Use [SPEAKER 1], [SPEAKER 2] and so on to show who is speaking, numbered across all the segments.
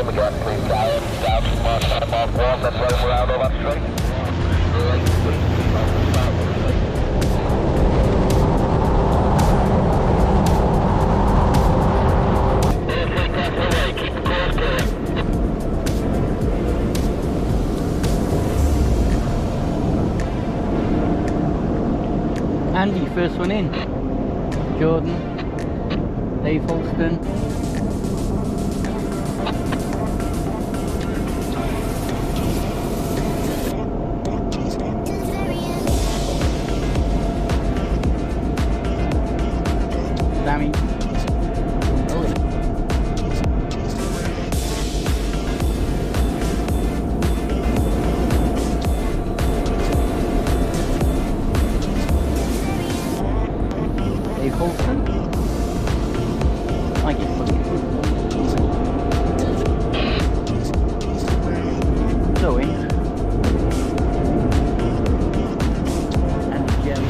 [SPEAKER 1] him again, please. Down to mark 1, then roll him around all that straight.
[SPEAKER 2] Andy, first one in. Jordan, Dave Holston. Sammy. Dave Holston. I get Zoe. And Jem.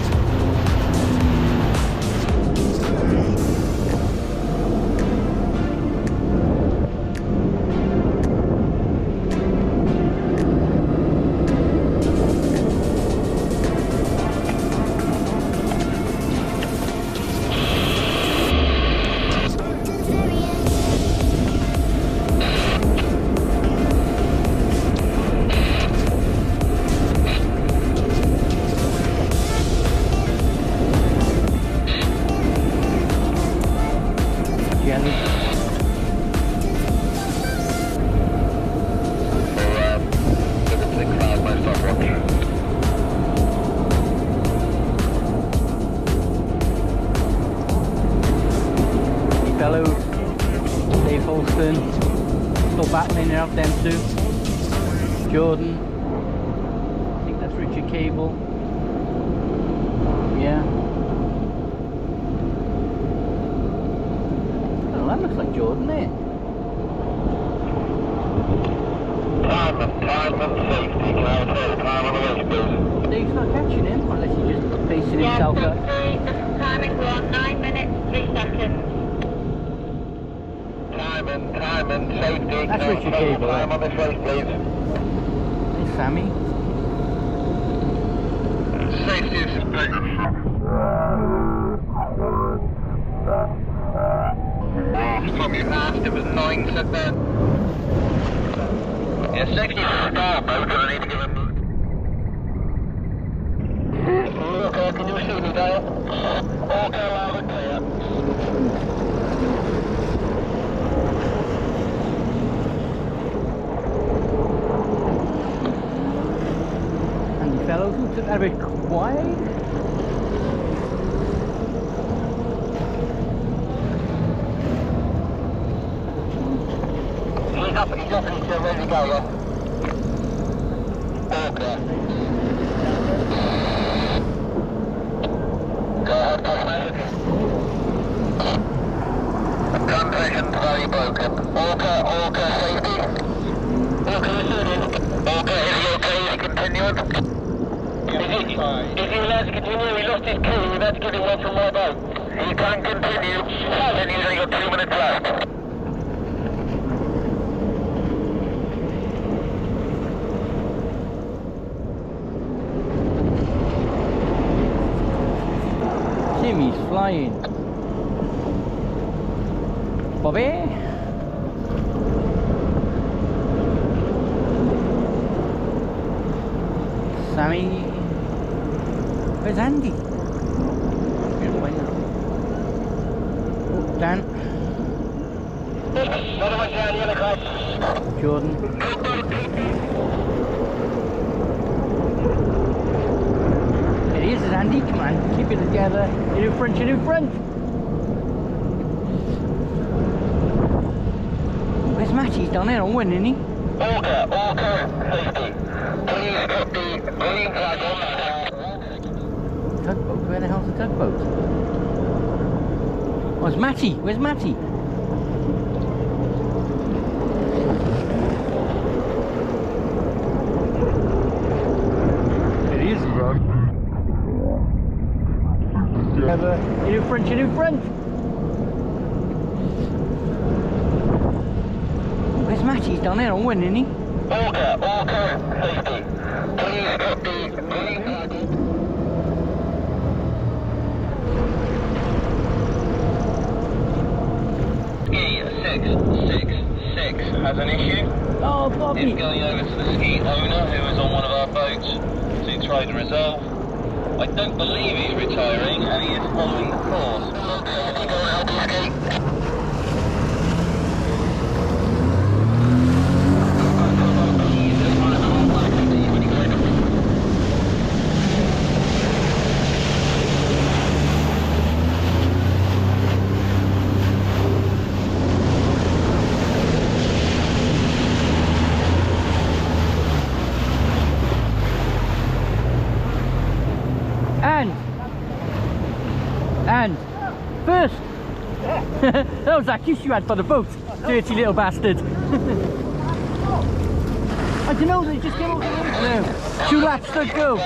[SPEAKER 2] Fellows, Dave Holston, still battling it out them two. Jordan, I think that's Richard Cable. Yeah. Oh, that looks like Jordan there.
[SPEAKER 1] Time and safety, can I tell time on the race, please?
[SPEAKER 2] Dave's not catching him unless he's just pacing himself up.
[SPEAKER 3] The timing we're on 9 minutes, 3 seconds.
[SPEAKER 1] Time and safety.
[SPEAKER 2] That's Richard Cable.
[SPEAKER 1] Time on this race, please.
[SPEAKER 2] There's Sammy.
[SPEAKER 1] Safety is From you asked, it was 9 set there. Yeah, safety is a star boat, I need to give him. Okay, can you see me, Dale? Okay, loud and clear.
[SPEAKER 2] Fellows who took that a bit quiet.
[SPEAKER 1] He's up, he's ready to go, yeah? Okay. Go ahead, Cosmetic. Compression's very broken. Orca, safety. Orca, is he okay? Is he continuing? If he allowed to continue, he lost his key, we've had to give him one from my boat. He can continue, and he's only got 2 minutes left.
[SPEAKER 2] Timmy's flying. Bobby? Sammy? Where's Andy? Oh, Dan. Jordan. There he is, Andy. Come on, keep it together. You're in front, you're in front. Where's Matty? He's down there on one, isn't he?
[SPEAKER 1] Orca, safety. Please put the green flag on that.
[SPEAKER 2] Tugboat? Where the hell's the tugboat? Where's Matty? Where's Matty? There he is, bro. You're in front, you're in front! Where's Matty? He's down there on one, isn't he?
[SPEAKER 1] Orca, safety. Please drop the green flag. Ski 666 has an issue.
[SPEAKER 2] Oh, Bobby.
[SPEAKER 1] It's going over to the ski owner who is on one of our boats to try to resolve. I don't believe he's retiring and he is following the course. Look, safety, go and help the ski.
[SPEAKER 2] And first, that was that kiss you had for the boat, dirty little bastard. I don't know, they just came over the road now. 2 laps to go.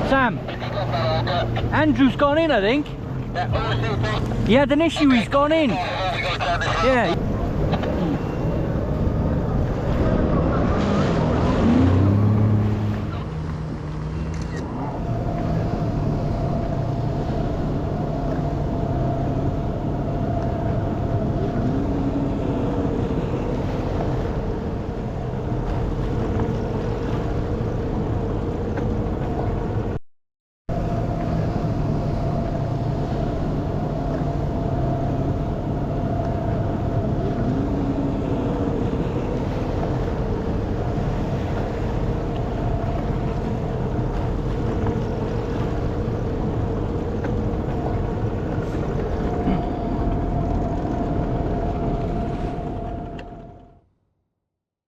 [SPEAKER 2] Sam, Andrew's gone in, I think. He had an issue, he's gone in. Yeah.